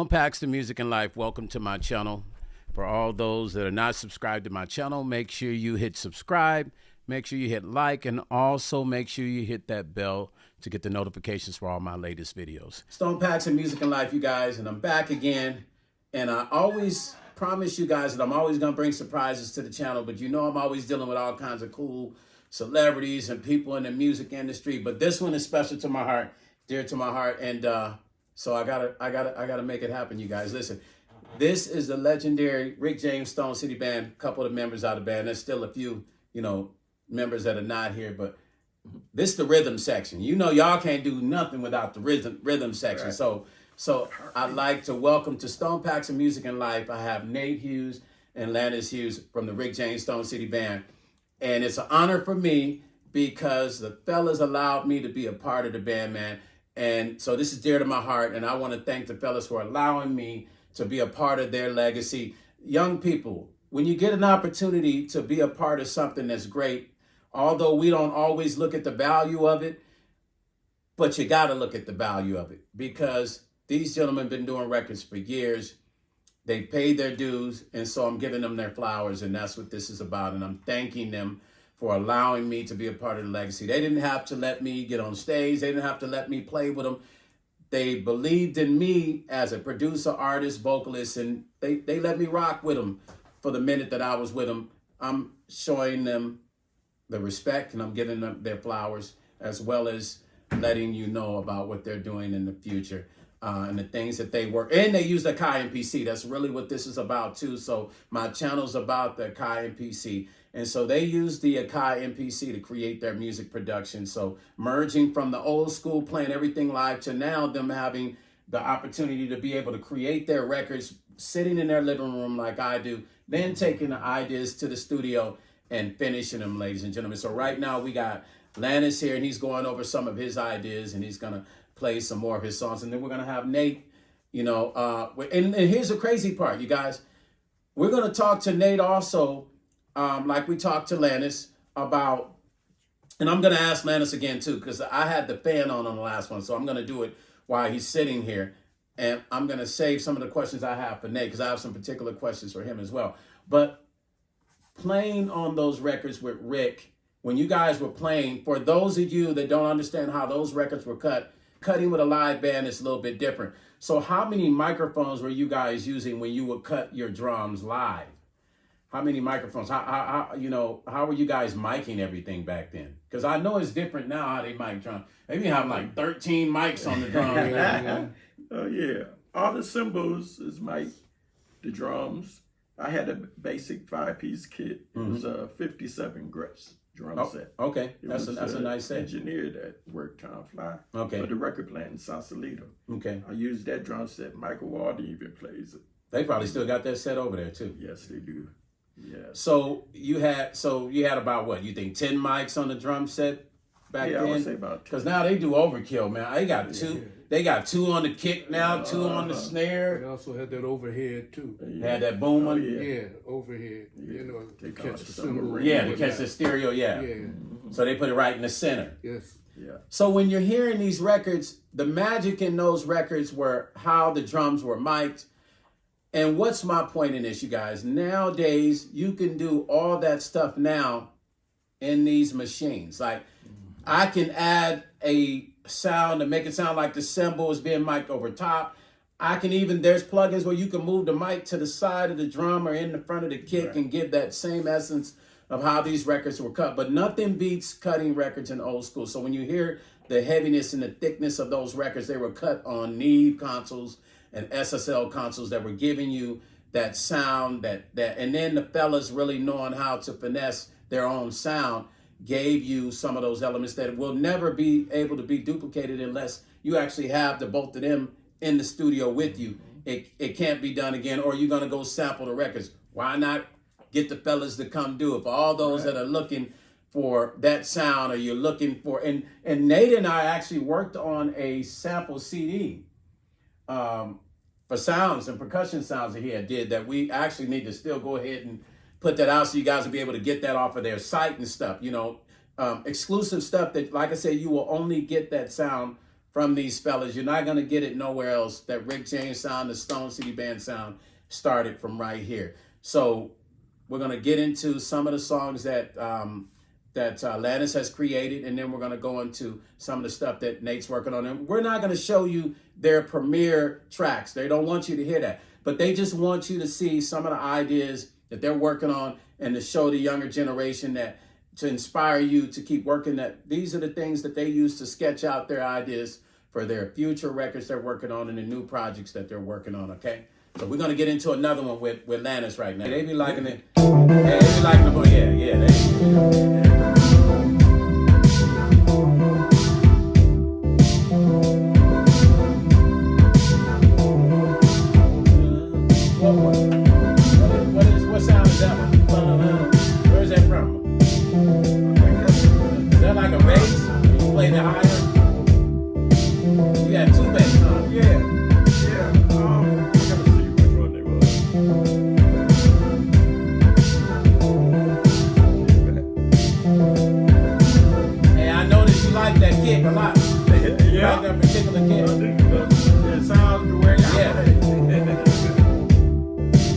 Stone Paxton Music and Life, welcome to my channel. For all those that are not subscribed to my channel, make sure you hit subscribe, make sure you hit like, and also make sure you hit that bell to get the notifications for all my latest videos. Stone Paxton Music and Life, you guys, and I'm back again. And I always promise you guys that I'm always going to bring surprises to the channel, but you know I'm always dealing with all kinds of cool celebrities and people in the music industry. But this one is special to my heart, dear to my heart, and so I gotta make it happen, you guys. Listen, this is the legendary Rick James Stone City Band. A couple of the members out of the band. There's still a few, members that are not here, but this is the rhythm section. Y'all can't do nothing without the rhythm section. Right. So I'd like to welcome to Stone Paxton Music and Life. I have Nate Hughes and Landis Hughes from the Rick James Stone City Band, and it's an honor for me because the fellas allowed me to be a part of the band, man. And so this is dear to my heart, and I want to thank the fellas for allowing me to be a part of their legacy. Young people, when you get an opportunity to be a part of something that's great, although we don't always look at the value of it, but you got to look at the value of it because these gentlemen have been doing records for years. They paid their dues, and so I'm giving them their flowers, and that's what this is about, and I'm thanking them for allowing me to be a part of the legacy. They didn't have to let me get on stage. They didn't have to let me play with them. They believed in me as a producer, artist, vocalist, and they let me rock with them for the minute that I was with them. I'm showing them the respect, and I'm giving them their flowers, as well as letting you know about what they're doing in the future and the things that they work. And they use the Akai MPC. That's really what this is about, too. So my channel's about the Akai MPC. And so they use the Akai MPC to create their music production. So merging from the old school, playing everything live, to now them having the opportunity to be able to create their records, sitting in their living room like I do, then taking the ideas to the studio and finishing them, ladies and gentlemen. So right now we got Landis here, and he's going over some of his ideas, and he's going to play some more of his songs. And then we're going to have Nate, and here's the crazy part, you guys. We're going to talk to Nate also, like we talked to Landis about, and I'm going to ask Landis again too, because I had the fan on the last one, so I'm going to do it while he's sitting here, and I'm going to save some of the questions I have for Nate, because I have some particular questions for him as well. But playing on those records with Rick, when you guys were playing, for those of you that don't understand how those records were cutting with a live band is a little bit different. So how many microphones were you guys using when you would cut your drums live? How many microphones? How were you guys miking everything back then? Because I know it's different now how they mic drum. Maybe have like 13 mics on the drum. Oh yeah, all the cymbals is mic. The drums. I had a basic 5-piece kit. It was a 57 Gretsch drum set. Okay, that's a nice set. Engineer that worked Tom Fly. Okay. For the record plant in Sausalito. Okay. I used that drum set. Michael Walden even plays it. They probably still got that set over there too. Yes, they do. Yeah. So you had about what, you think 10 mics on the drum set back then? Yeah, I would say about 10. Because now they do overkill, man. They got two. Yeah. They got 2 on the kick now, 2 on the snare. They also had that overhead too. Had that boom on. Yeah, overhead. Yeah. To catch the cymbal. Yeah, to catch the stereo. Yeah. So they put it right in the center. Yes. Yeah. So when you're hearing these records, the magic in those records were how the drums were mic'd. And what's my point in this, you guys? Nowadays, you can do all that stuff now in these machines. Like, I can add a sound to make it sound like the cymbal is being mic'd over top. I can even, there's plugins where you can move the mic to the side of the drum or in the front of the kick and give that same essence of how these records were cut. But nothing beats cutting records in old school. So when you hear the heaviness and the thickness of those records, they were cut on Neve consoles and SSL consoles that were giving you that sound, and then the fellas really knowing how to finesse their own sound gave you some of those elements that will never be able to be duplicated unless you actually have the both of them in the studio with you. It can't be done again, or you're gonna go sample the records. Why not get the fellas to come do it? For all those that are looking for that sound, or you're looking for, and Nate and I actually worked on a sample CD for sounds and percussion sounds that he did that we actually need to still go ahead and put that out so you guys will be able to get that off of their site and stuff, exclusive stuff that, like I said, you will only get that sound from these fellas. You're not going to get it nowhere else. That Rick James sound, the Stone City Band sound started from right here. So we're going to get into some of the songs that Lannis has created, and then we're going to go into some of the stuff that Nate's working on. And we're not going to show you their premiere tracks. They don't want you to hear that, but they just want you to see some of the ideas that they're working on and to show the younger generation that to inspire you to keep working, that these are the things that they use to sketch out their ideas for their future records they're working on and the new projects that they're working on, okay? So we're going to get into another one with Lannis right now. They be liking it. They be liking it. Yeah. What sound is that one? Where's that from? Is that like a bass? You play the higher? You got two bass, huh? Yeah. I gotta see which one they was. Hey, I noticed you like that kick a lot. You like that particular kick? It sounds the way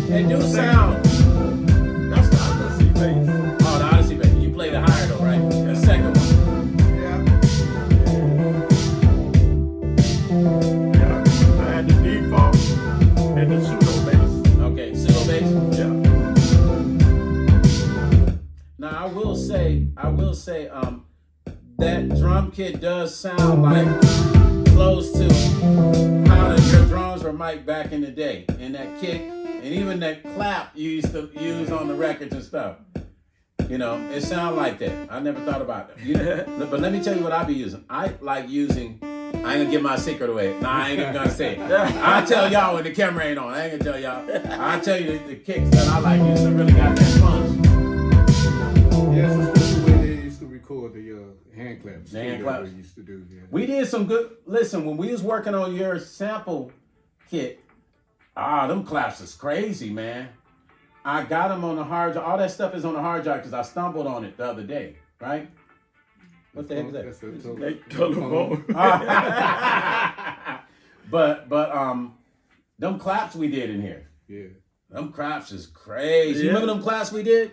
It do sound. That's the Odyssey bass. Oh, the Odyssey bass. You play the higher though, right? The second one. Yeah. I had the default and the pseudo bass. Okay, pseudo bass. Yeah. Now I will say, that drum kit does sound like close to how your drums were mic'd back in the day, and that kick, and even that clap you used to use on the records and stuff. You know, it sounds like that. I never thought about that. But let me tell you what I be using. I like using. I ain't gonna give my secret away. Nah, I ain't even gonna say it. I'll tell y'all when the camera ain't on. I ain't gonna tell y'all. I'll tell you the kicks that I like using. Really got that punch. Yes, especially the way they used to record the hand claps. The hand claps. They used to do, yeah. We did some good. Listen, when we was working on your sample kit, them claps is crazy, man. I got them on the hard drive. All that stuff is on the hard drive because I stumbled on it the other day, right? What the heck is that? That's a Telephone. But them claps we did in here. Yeah. Them claps is crazy. You remember them claps we did?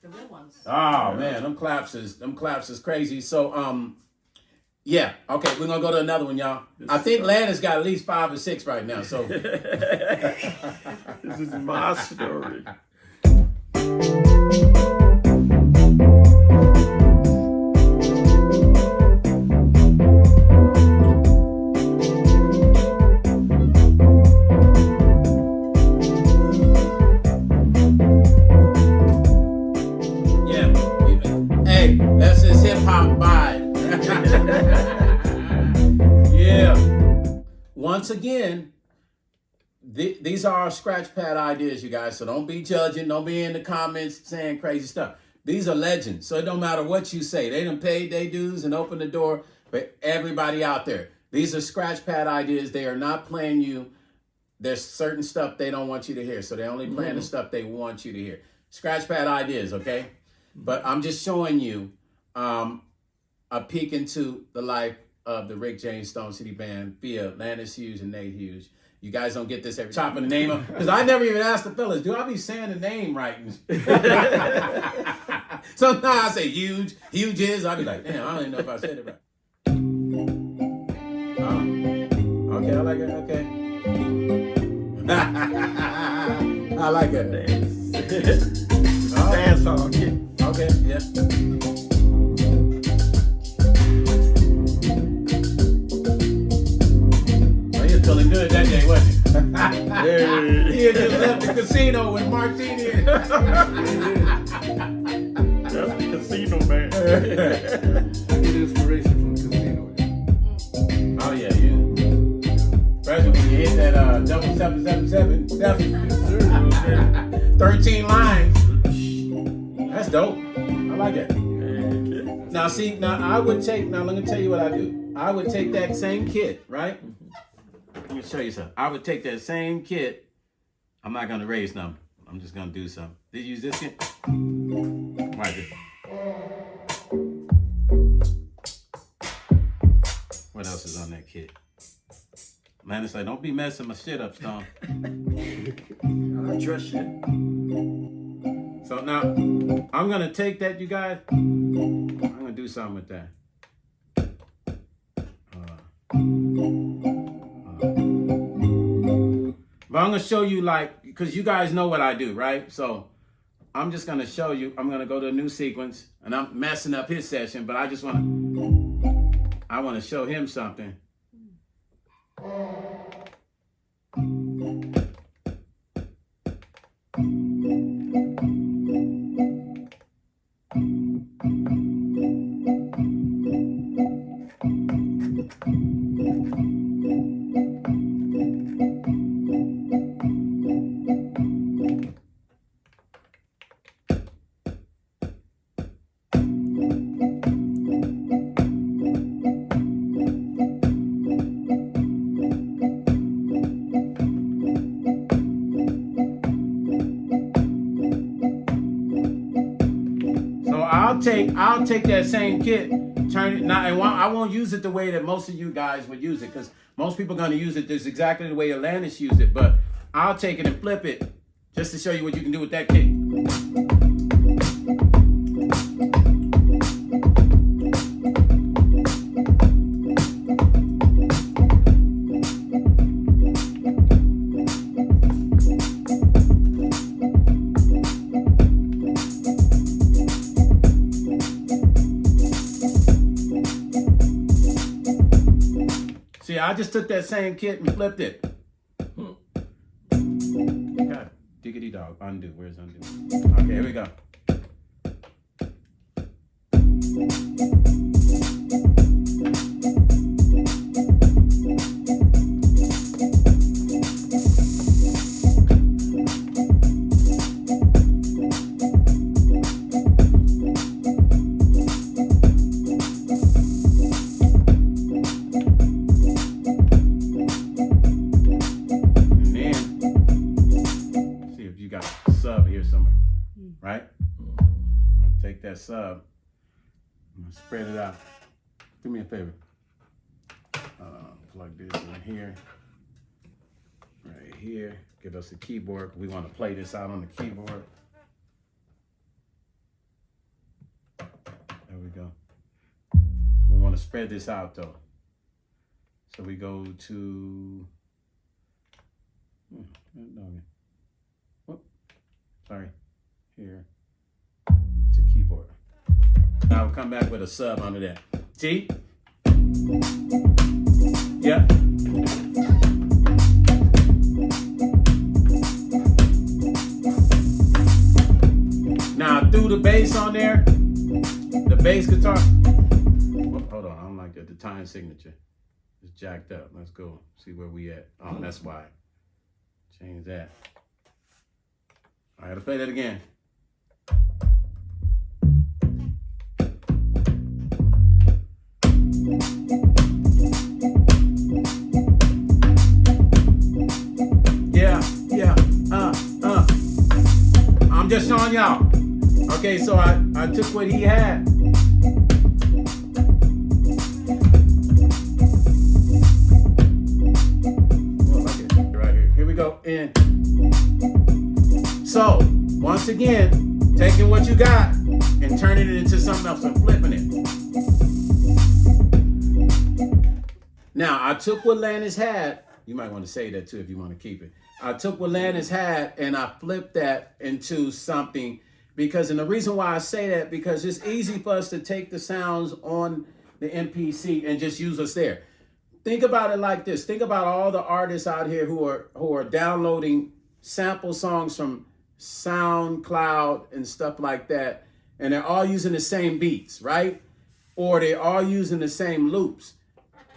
The real ones. Oh man, them claps is crazy. So yeah, okay, we're gonna go to another one, y'all. I think Lannis got at least 5 or 6 right now. So This is my story. hey, that's his hip hop vibe. Yeah. Once again, these are our scratch pad ideas, you guys. So don't be judging. Don't be in the comments saying crazy stuff. These are legends. So it don't matter what you say. They done paid their dues and opened the door for everybody out there. These are scratch pad ideas. They are not playing you. There's certain stuff they don't want you to hear. So they're only playing the stuff they want you to hear. Scratch pad ideas, okay? But I'm just showing you a peek into the life of the Rick James Stone City Band via Lannis Hughes and Nate Hughes. You guys don't get this every chopping the name up. Because I never even asked the fellas, do I be saying the name right? Sometimes I say huge, Hughes. I'll be like, damn, I don't even know if I said it right. Okay, I like it, okay. I like it. Dance song. Okay, yeah. Feeling good that day, wasn't he? He had just left the casino with Martini. That's the casino, man. I get inspiration from the casino. Oh yeah, you. Especially when you hit that double 777 13 lines. That's dope. I like that. Now see, let me tell you what I do. I would take that same kit, right? Let me show you something. I would take that same kit. I'm not going to raise them. I'm just going to do something. Did you use this kit? Right there. What else is on that kit? Landon said, don't be messing my shit up, Stone. I trust you. So now, I'm going to take that, you guys. I'm going to do something with that. But I'm going to show you, like, because you guys know what I do, right? So I'm just going to show you. I'm going to go to a new sequence, and I'm messing up his session, but I just want to show him something. I'll take that same kit, turn it now, and I won't use it the way that most of you guys would use it, because most people are going to use it just exactly the way Atlantis used it. But I'll take it and flip it just to show you what you can do with that kit. See, I just took that same kit and flipped it. God, diggity dog. Undo. Where's undo? Okay, here we go. Right? I'll take that sub. I'm gonna spread it out. Do me a favor. Plug this in here. Right here. Give us a keyboard. We want to play this out on the keyboard. There we go. We want to spread this out though. So we go to sorry. Here to keyboard. Now we'll come back with a sub under that. See? Yep. Now through the bass on there, the bass guitar. Oh, hold on, I don't like that. The time signature is jacked up. Let's go see where we at. Oh, that's why. Change that. All right, let's play that again. I'm just showing y'all. Okay, so I took what he had. Right here. Here we go. And so, once again, taking what you got and turning it into something else and flipping it. Now, I took what Landis had. You might want to say that too if you want to keep it. I took what Landis had and I flipped that into something, and the reason why I say that, because it's easy for us to take the sounds on the MPC and just use us there. Think about it like this. Think about all the artists out here who are downloading sample songs from SoundCloud and stuff like that, and they're all using the same beats, right? Or they're all using the same loops.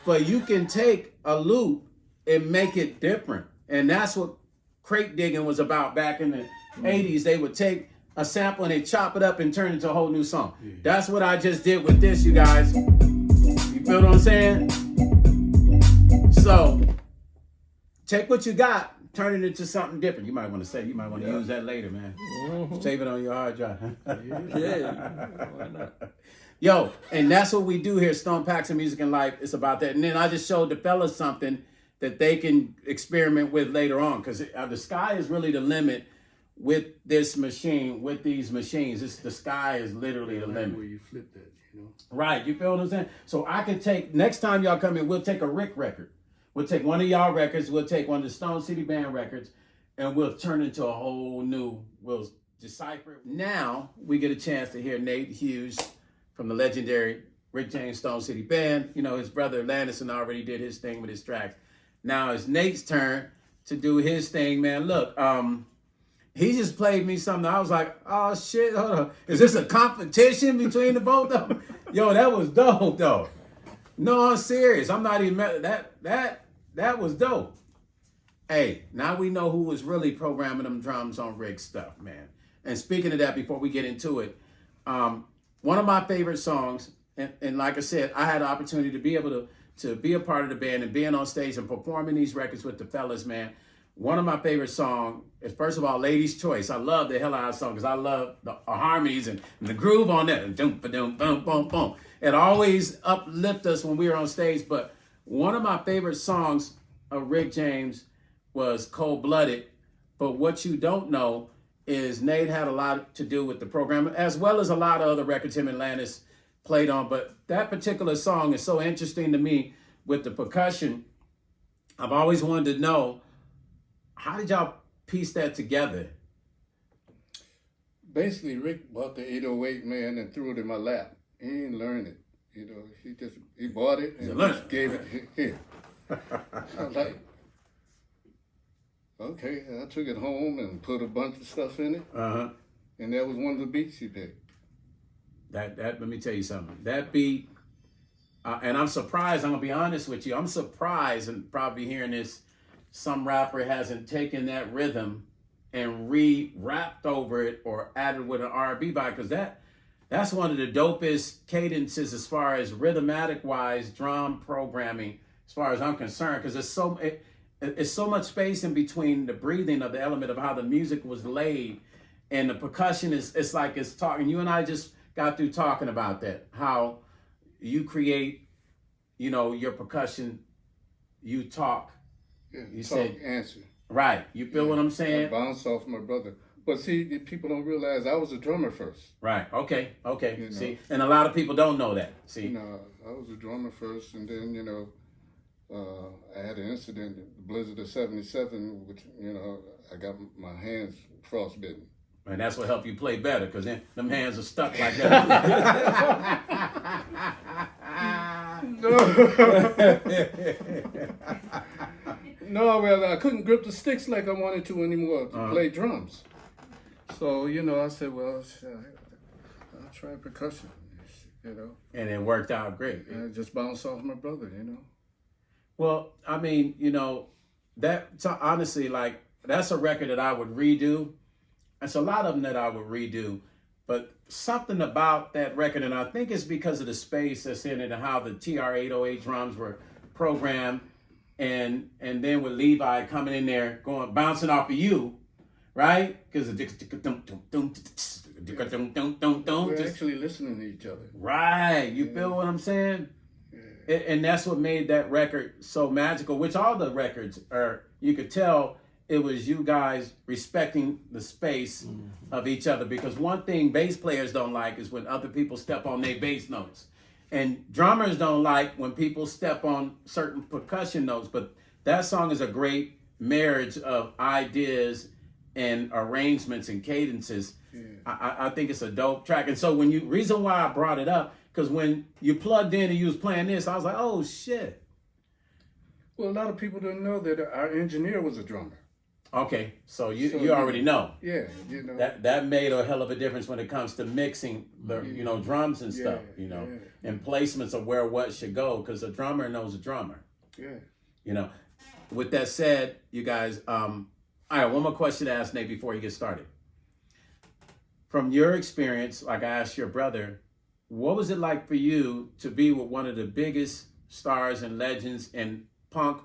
But you can take a loop and make it different. And that's what crate digging was about back in the 80s. They would take a sample and they chop it up and turn it into a whole new song. Yeah. That's what I just did with this, you guys. You feel what I'm saying? So, take what you got, turn it into something different. You might want to use that later, man. Mm-hmm. Save it on your hard drive. Yeah, why not? Yo, and that's what we do here, Stone Paxton Music and Life. It's about that. And then I just showed the fellas something, that they can experiment with later on, because the sky is really the limit with this machine, with these machines. The sky is literally the limit. Where you flip that, you know. Right, you feel what I'm saying? So I can take, next time y'all come in, we'll take a Rick record. We'll take one of y'all records, we'll take one of the Stone City Band records, and we'll turn into a whole new, we'll decipher it. Now we get a chance to hear Nate Hughes from the legendary Rick James Stone City Band. You know, his brother Landison already did his thing with his tracks. Now it's Nate's turn to do his thing, man. Look, he just played me something. I was like, oh shit, hold on. Is this a competition between the both of them? Yo, that was dope though. No, I'm serious. I'm not even that was dope. Hey, now we know who was really programming them drums on Rick's stuff, man. And speaking of that, before we get into it, one of my favorite songs, and like I said, I had the opportunity to be able to be a part of the band and being on stage and performing these records with the fellas, man. One of my favorite songs is, first of all, Lady's Choice. I love the hell out of that song because I love the harmonies and the groove on that. Boom. It always uplifts us when we were on stage. But one of my favorite songs of Rick James was Cold Blooded. But what you don't know is Nate had a lot to do with the program, as well as a lot of other records him and Landis played on. But that particular song is so interesting to me with the percussion. I've always wanted to know, how did y'all piece that together? Basically, Rick bought the 808, man, and threw it in my lap. He ain't learned it. You know, he bought it and just gave it here. I was like, okay. I took it home and put a bunch of stuff in it. Uh-huh. And that was one of the beats he picked. That let me tell you something. That beat, and I'm surprised, I'm going to be honest with you, I'm surprised, and probably hearing this, some rapper hasn't taken that rhythm and rapped over it or added with an R&B vibe, because that's one of the dopest cadences as far as rhythmatic wise drum programming, as far as I'm concerned, because it's so much space in between the breathing of the element of how the music was laid, and the percussion it's like it's talking. You and I just got through talking about that, how you create, you know, your percussion, you talk. Yeah, you talk, said answer. Right. You feel what I'm saying? I bounced off my brother. But see, people don't realize I was a drummer first. Right. Okay. You know. See, and a lot of people don't know that. See. You know, I was a drummer first, and then, you know, I had an incident, the blizzard of 77, which, you know, I got my hands frostbitten. And that's what helped you play better, because then them hands are stuck like that. No, well, I couldn't grip the sticks like I wanted to anymore to play drums. So, you know, I said, well, I'll try percussion, you know. And it worked out great. And I just bounced off my brother, you know. Well, I mean, you know, honestly, like, that's a record that I would redo. It's a lot of them that I would redo. But something about that record, and I think it's because of the space that's in it and how the TR-808 drums were programmed, and then with Levi coming in there, bouncing off of you, right? Because we're actually listening to each other. Right, you feel what I'm saying? Yeah. And that's what made that record so magical, which all the records are, you could tell it was you guys respecting the space of each other, because one thing bass players don't like is when other people step on their bass notes. And drummers don't like when people step on certain percussion notes, but that song is a great marriage of ideas and arrangements and cadences. Yeah. I think it's a dope track. And so reason why I brought it up, because when you plugged in and you was playing this, I was like, oh shit. Well, a lot of people didn't know that our engineer was a drummer. Okay, so you already know. Yeah, you know. That made a hell of a difference when it comes to mixing the drums and stuff, and placements of where what should go, because a drummer knows a drummer. Yeah. You know. With that said, you guys, all right, one more question to ask Nate before he gets started. From your experience, like I asked your brother, what was it like for you to be with one of the biggest stars and legends in punk,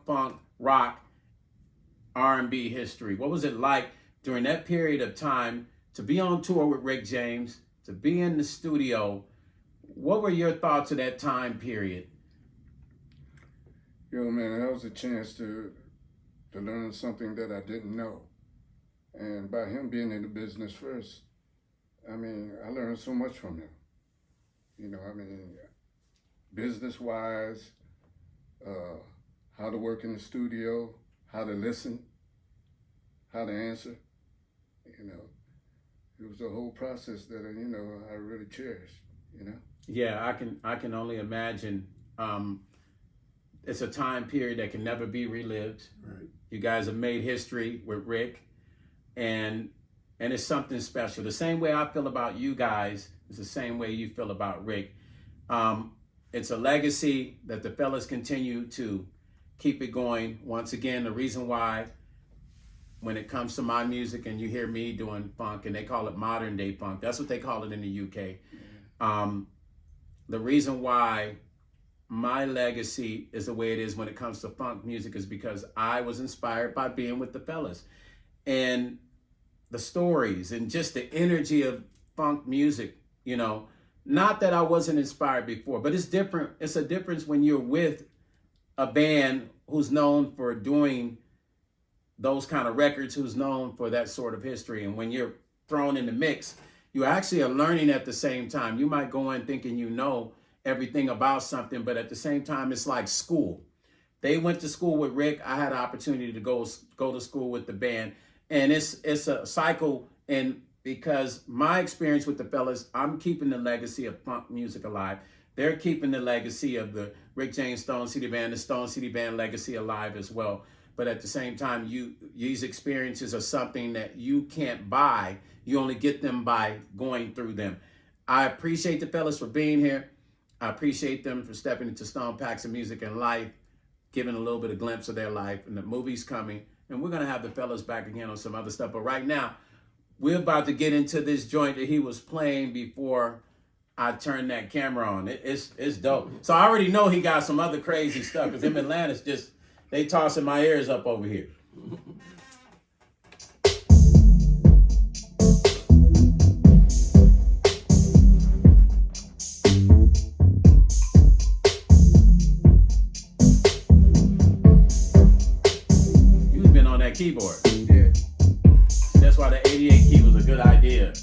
rock, R&B history? What was it like during that period of time to be on tour with Rick James, to be in the studio? What were your thoughts of that time period? Yo, man, that was a chance to learn something that I didn't know. And by him being in the business first, I mean, I learned so much from him. You know, I mean, business-wise, how to work in the studio, how to listen, how to answer. You know, it was a whole process that, you know, I really cherish, you know? Yeah, I can only imagine. It's a time period that can never be relived. Right. You guys have made history with Rick, and it's something special. The same way I feel about you guys is the same way you feel about Rick. It's a legacy that the fellas continue to keep it going. Once again, the reason why when it comes to my music and you hear me doing funk, and they call it modern day funk, that's what they call it in the UK. The reason why my legacy is the way it is when it comes to funk music is because I was inspired by being with the fellas. And the stories and just the energy of funk music, you know, not that I wasn't inspired before, but it's different. It's a difference when you're with a band who's known for doing those kind of records, who's known for that sort of history. And when you're thrown in the mix, you actually are learning at the same time. You might go in thinking you know everything about something, but at the same time, it's like school. They went to school with Rick. I had an opportunity to go to school with the band. And it's a cycle, and because my experience with the fellas, I'm keeping the legacy of funk music alive. They're keeping the legacy of the Rick James Stone City Band, the Stone City Band legacy alive as well. But at the same time, these experiences are something that you can't buy. You only get them by going through them. I appreciate the fellas for being here. I appreciate them for stepping into Stone Paxton Music and Life, giving a little bit of glimpse of their life. And the movie's coming. And we're going to have the fellas back again on some other stuff. But right now, we're about to get into this joint that he was playing before I turned that camera on. It's dope. So I already know he got some other crazy stuff, because him and Atlantis just, they tossing my ears up over here. You've been on that keyboard. Yeah. That's why the 88 key was a good idea.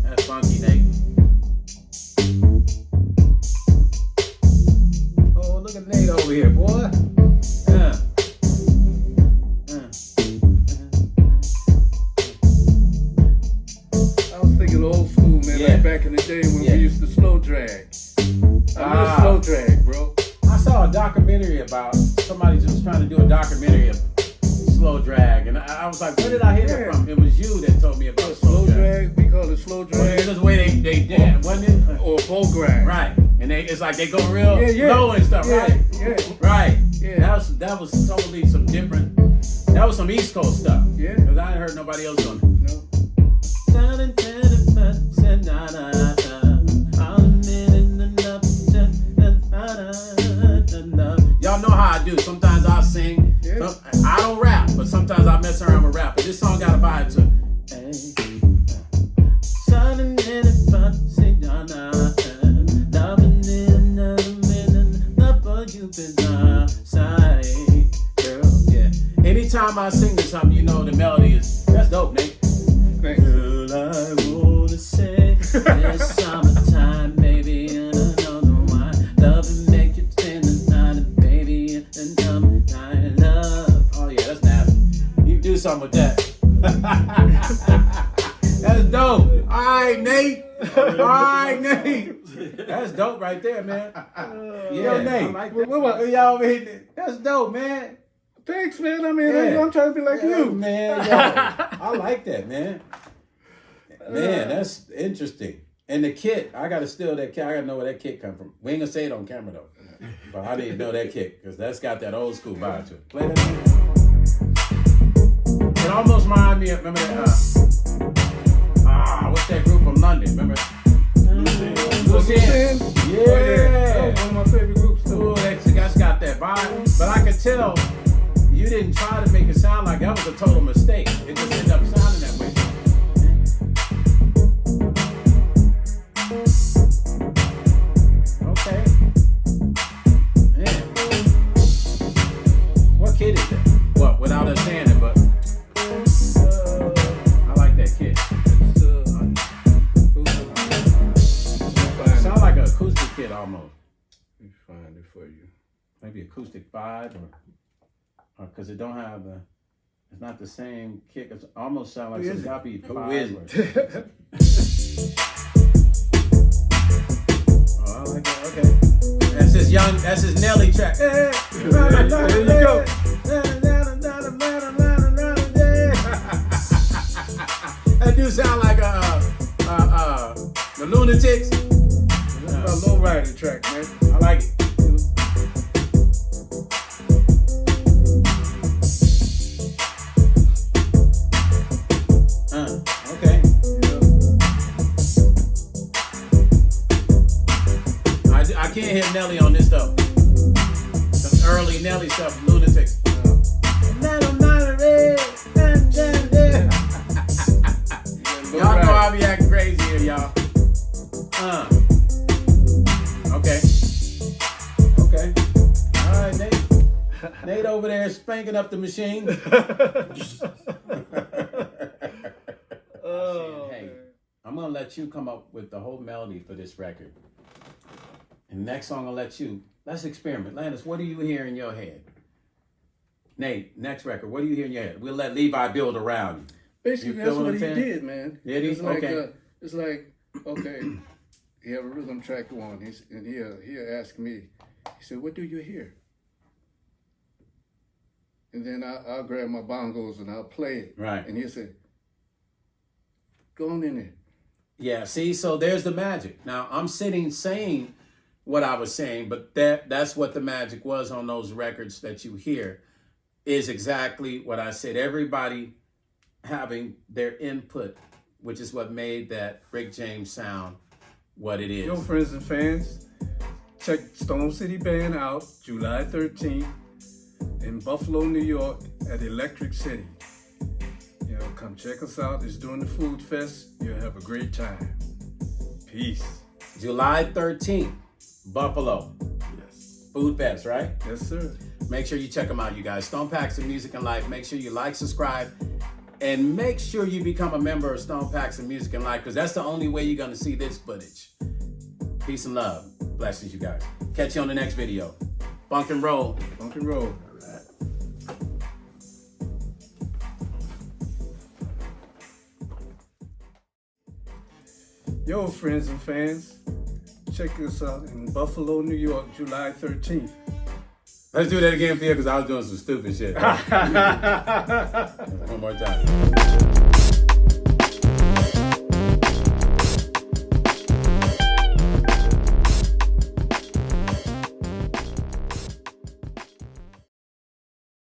That's funky, Nate. Oh, look at Nate over here, boy. I was thinking old school, man, Yeah. like back in the day when we used to slow drag. I miss slow drag, bro. I saw a documentary about somebody just was trying to do a documentary of slow drag, and I was like, where did I hear it from? It was you that told me about Slow drag, we call it slow Well, drag. it was the way they did, wasn't it? Or bow drag. Right, and it's like they go real Yeah. low and stuff, Yeah, right? yeah. Right. Yeah. That was totally some different. That was some East Coast stuff. Yeah. Because I ain't heard nobody else doing it. No. Y'all know how I do. Sometimes I'll sing. Yeah. I don't rap, but sometimes I mess around with rap. But this song got a vibe to it. Anytime I sing to something, you know the melody is, that's dope, Nate. Thanks. Girl, I wanna say it's summertime, baby, and I don't know why. Love and make you spend the night, baby, and summertime love. Oh yeah, that's nasty. You do something with that. That's dope. All right, Nate. All right, Nate. That's dope right there, man. Yeah, Nate. like that. Y'all over here. That's dope, man. Thanks, man. I mean, Yeah. I'm trying to be like you. Man. Yo, I like that, man. Man, that's interesting. And the kit, I gotta steal that kit. I gotta know where that kit come from. We ain't gonna say it on camera though, but I need to know that kit because that's got that old school vibe to it. Play that. It almost reminds me of, remember that? What's that group from London? Remember? Loose Ends? Yeah. Oh, that was one of my favorite groups too. Ooh, that's got that vibe. But I could tell you didn't try to make it sound like that was a total mistake. It just ended up sounding that way. Okay. 5 or because it don't have the. It's not the same kick. It almost sounds like some copy 5. Oh, I like it. Okay. That's his Nelly track. Hey, there you go. That do sound like the Lunatics. That's my low rider track, man. I like it. Okay. I can't hear Nelly on this stuff. Some early Nelly stuff, Lunatics. Y'all know I be acting crazy here, y'all. Okay. Okay. All right, Nate. Nate over there spanking up the machine. Hey, I'm gonna let you come up with the whole melody for this record. And next song I'll let you. Let's experiment. Landis, what do you hear in your head? Nate, next record, what do you hear in your head? We'll let Levi build around you. Basically, that's what he did, man. Did he? It's like, okay. It's like, okay, he have a rhythm track on, and he'll ask me, he said, what do you hear? And then I'll grab my bongos and I'll play it. Right. And he'll say, go on in there. Yeah, see, so there's the magic. Now, I'm sitting saying what I was saying, but that's what the magic was on those records that you hear, is exactly what I said. Everybody having their input, which is what made that Rick James sound what it is. Yo, friends and fans, check Stone City Band out July 13th in Buffalo, New York at Electric City. You know, come check us out. It's during the Food Fest. You'll have a great time. Peace. July 13th, Buffalo. Yes. Food Fest, right? Yes, sir. Make sure you check them out, you guys. Stone Paxton Music and Life. Make sure you like, subscribe, and make sure you become a member of Stone Paxton Music and Life, because that's the only way you're going to see this footage. Peace and love. Blessings, you guys. Catch you on the next video. Funk and roll. Funk and roll. Yo, friends and fans, check us out in Buffalo, New York, July 13th. Let's do that again, Phil, because I was doing some stupid shit. One more time.